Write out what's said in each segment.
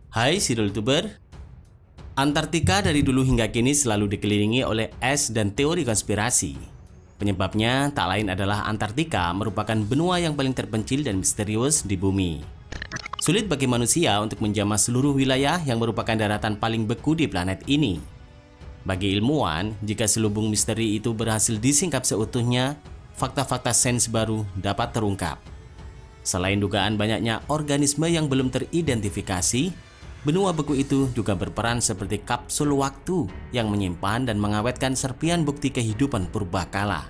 Hai Sidul Tuber. Antartika dari dulu hingga kini selalu dikelilingi oleh es dan teori konspirasi. Penyebabnya tak lain adalah Antartika merupakan benua yang paling terpencil dan misterius di bumi. Sulit bagi manusia untuk menjamah seluruh wilayah yang merupakan daratan paling beku di planet ini. Bagi ilmuwan, jika selubung misteri itu berhasil disingkap seutuhnya, fakta-fakta sains baru dapat terungkap. Selain dugaan banyaknya organisme yang belum teridentifikasi, benua beku itu juga berperan seperti kapsul waktu yang menyimpan dan mengawetkan serpian bukti kehidupan purbakala.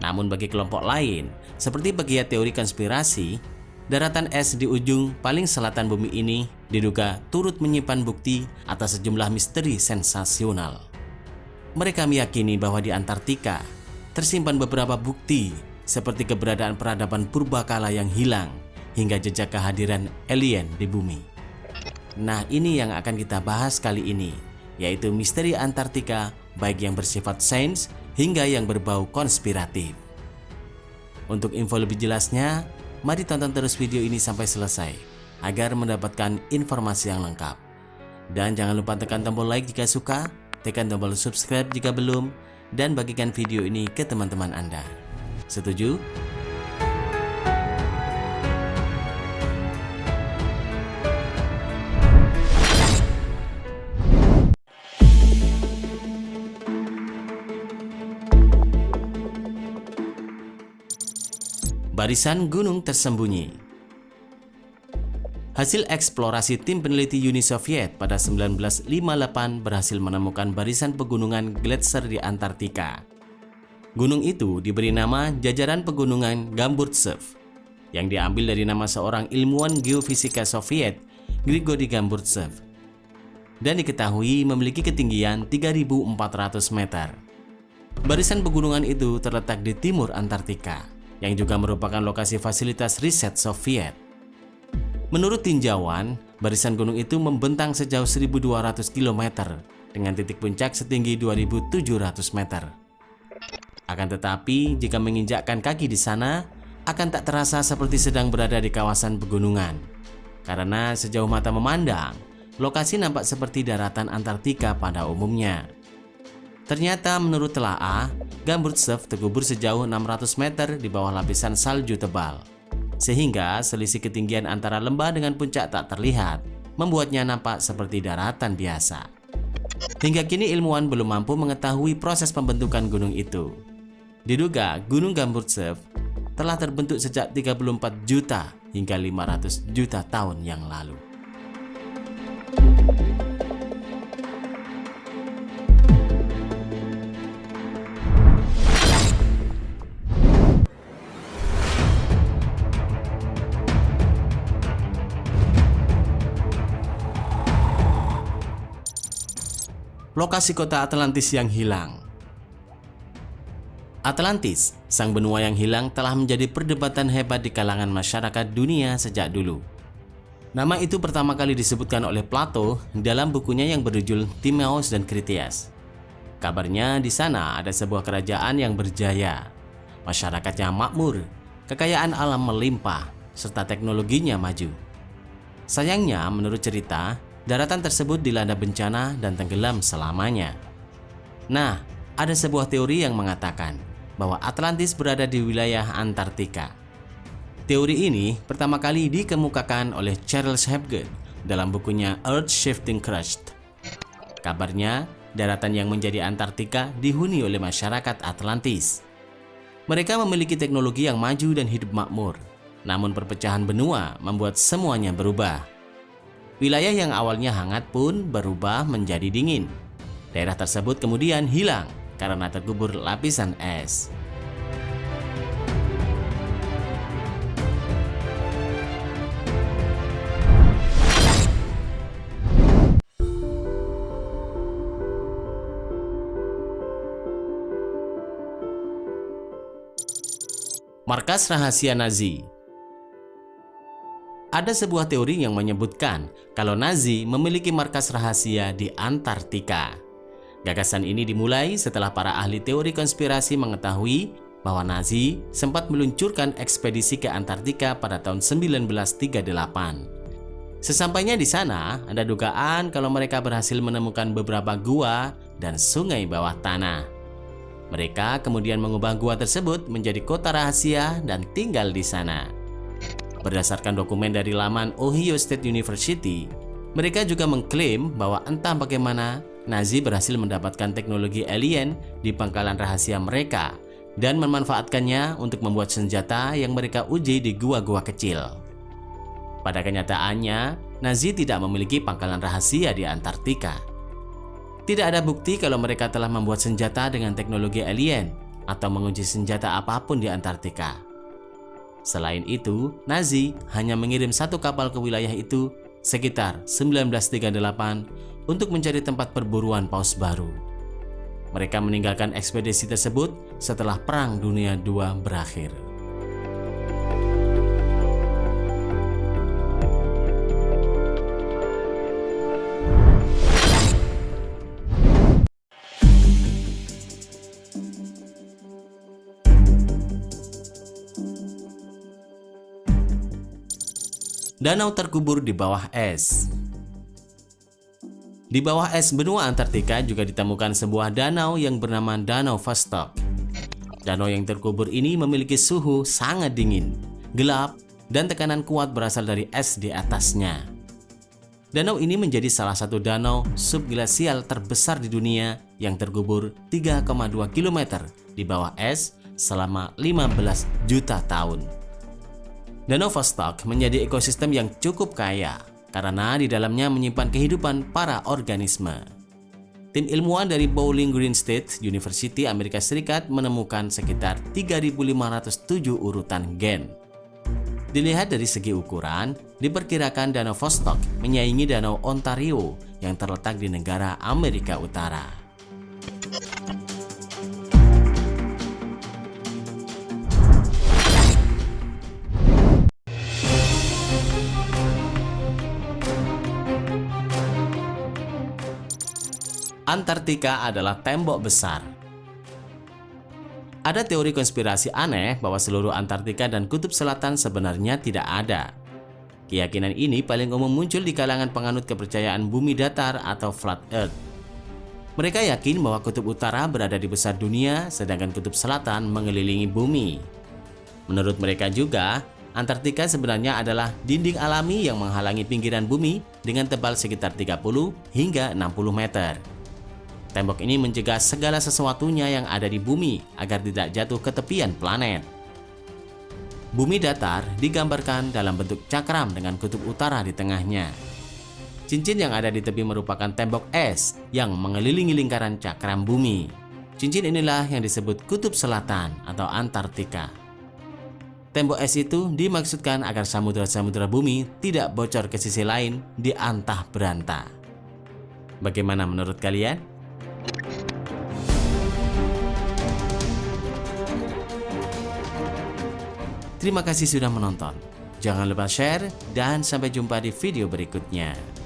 Namun bagi kelompok lain, seperti pegiat teori konspirasi, daratan es di ujung paling selatan bumi ini diduga turut menyimpan bukti atas sejumlah misteri sensasional. Mereka meyakini bahwa di Antartika tersimpan beberapa bukti seperti keberadaan peradaban purbakala yang hilang hingga jejak kehadiran alien di bumi. Nah, ini yang akan kita bahas kali ini, yaitu misteri Antartika baik yang bersifat sains hingga yang berbau konspiratif. Untuk info lebih jelasnya, mari tonton terus video ini sampai selesai agar mendapatkan informasi yang lengkap. Dan jangan lupa tekan tombol like jika suka, tekan tombol subscribe jika belum, dan bagikan video ini ke teman-teman Anda. Setuju? Barisan gunung tersembunyi. Hasil eksplorasi tim peneliti Uni Soviet pada 1958 berhasil menemukan barisan pegunungan gletser di Antartika. Gunung itu diberi nama jajaran pegunungan Gamburtsev, yang diambil dari nama seorang ilmuwan geofisika Soviet, Grigori Gamburtsev, dan diketahui memiliki ketinggian 3.400 meter. Barisan pegunungan itu terletak di timur Antartika, yang juga merupakan lokasi fasilitas riset Soviet. Menurut tinjauan, barisan gunung itu membentang sejauh 1.200 km dengan titik puncak setinggi 2.700 meter. Akan tetapi, jika menginjakkan kaki di sana, akan tak terasa seperti sedang berada di kawasan pegunungan. Karena sejauh mata memandang, lokasi nampak seperti daratan Antartika pada umumnya. Ternyata menurut telaah, Gamburtsev terkubur sejauh 600 meter di bawah lapisan salju tebal. Sehingga selisih ketinggian antara lembah dengan puncak tak terlihat, membuatnya nampak seperti daratan biasa. Hingga kini ilmuwan belum mampu mengetahui proses pembentukan gunung itu. Diduga Gunung Gamburtsev telah terbentuk sejak 34 juta hingga 500 juta tahun yang lalu. Lokasi kota Atlantis yang hilang. Atlantis, sang benua yang hilang, telah menjadi perdebatan hebat di kalangan masyarakat dunia sejak dulu. Nama itu pertama kali disebutkan oleh Plato dalam bukunya yang berjudul Timaeus dan Critias. Kabarnya di sana ada sebuah kerajaan yang berjaya, masyarakatnya makmur, kekayaan alam melimpah, serta teknologinya maju. Sayangnya, menurut cerita, daratan tersebut dilanda bencana dan tenggelam selamanya. Nah, ada sebuah teori yang mengatakan bahwa Atlantis berada di wilayah Antartika. Teori ini pertama kali dikemukakan oleh Charles Hapgood dalam bukunya Earth Shifting Crust. Kabarnya, daratan yang menjadi Antartika dihuni oleh masyarakat Atlantis. Mereka memiliki teknologi yang maju dan hidup makmur, namun perpecahan benua membuat semuanya berubah. Wilayah yang awalnya hangat pun berubah menjadi dingin. Daerah tersebut kemudian hilang karena terkubur lapisan es. Markas rahasia Nazi. Ada sebuah teori yang menyebutkan kalau Nazi memiliki markas rahasia di Antartika. Gagasan ini dimulai setelah para ahli teori konspirasi mengetahui bahwa Nazi sempat meluncurkan ekspedisi ke Antartika pada tahun 1938. Sesampainya di sana, ada dugaan kalau mereka berhasil menemukan beberapa gua dan sungai bawah tanah. Mereka kemudian mengubah gua tersebut menjadi kota rahasia dan tinggal di sana. Berdasarkan dokumen dari laman Ohio State University, mereka juga mengklaim bahwa entah bagaimana Nazi berhasil mendapatkan teknologi alien di pangkalan rahasia mereka dan memanfaatkannya untuk membuat senjata yang mereka uji di gua-gua kecil. Pada kenyataannya, Nazi tidak memiliki pangkalan rahasia di Antartika. Tidak ada bukti kalau mereka telah membuat senjata dengan teknologi alien atau menguji senjata apapun di Antartika. Selain itu, Nazi hanya mengirim satu kapal ke wilayah itu sekitar 1938 untuk mencari tempat perburuan paus baru. Mereka meninggalkan ekspedisi tersebut setelah Perang Dunia II berakhir. Danau terkubur di bawah es. Di bawah es benua Antartika juga ditemukan sebuah danau yang bernama Danau Vostok. Danau yang terkubur ini memiliki suhu sangat dingin, gelap, dan tekanan kuat berasal dari es di atasnya. Danau ini menjadi salah satu danau subglasial terbesar di dunia yang terkubur 3,2 km di bawah es selama 15 juta tahun. Danau Vostok menjadi ekosistem yang cukup kaya karena di dalamnya menyimpan kehidupan para organisme. Tim ilmuwan dari Bowling Green State University Amerika Serikat menemukan sekitar 3.507 urutan gen. Dilihat dari segi ukuran, diperkirakan Danau Vostok menyaingi Danau Ontario yang terletak di negara Amerika Utara. Antartika adalah tembok besar. Ada teori konspirasi aneh bahwa seluruh Antartika dan Kutub Selatan sebenarnya tidak ada. Keyakinan ini paling umum muncul di kalangan penganut kepercayaan bumi datar atau flat earth. Mereka yakin bahwa Kutub Utara berada di pusat dunia, sedangkan Kutub Selatan mengelilingi bumi. Menurut mereka juga, Antartika sebenarnya adalah dinding alami yang menghalangi pinggiran bumi dengan tebal sekitar 30 hingga 60 meter. Tembok ini mencegah segala sesuatunya yang ada di bumi agar tidak jatuh ke tepian planet. Bumi datar digambarkan dalam bentuk cakram dengan kutub utara di tengahnya. Cincin yang ada di tepi merupakan tembok es yang mengelilingi lingkaran cakram bumi. Cincin inilah yang disebut kutub selatan atau Antartika. Tembok es itu dimaksudkan agar samudera-samudera bumi tidak bocor ke sisi lain di antah berantah. Bagaimana menurut kalian? Terima kasih sudah menonton. Jangan lupa share dan sampai jumpa di video berikutnya.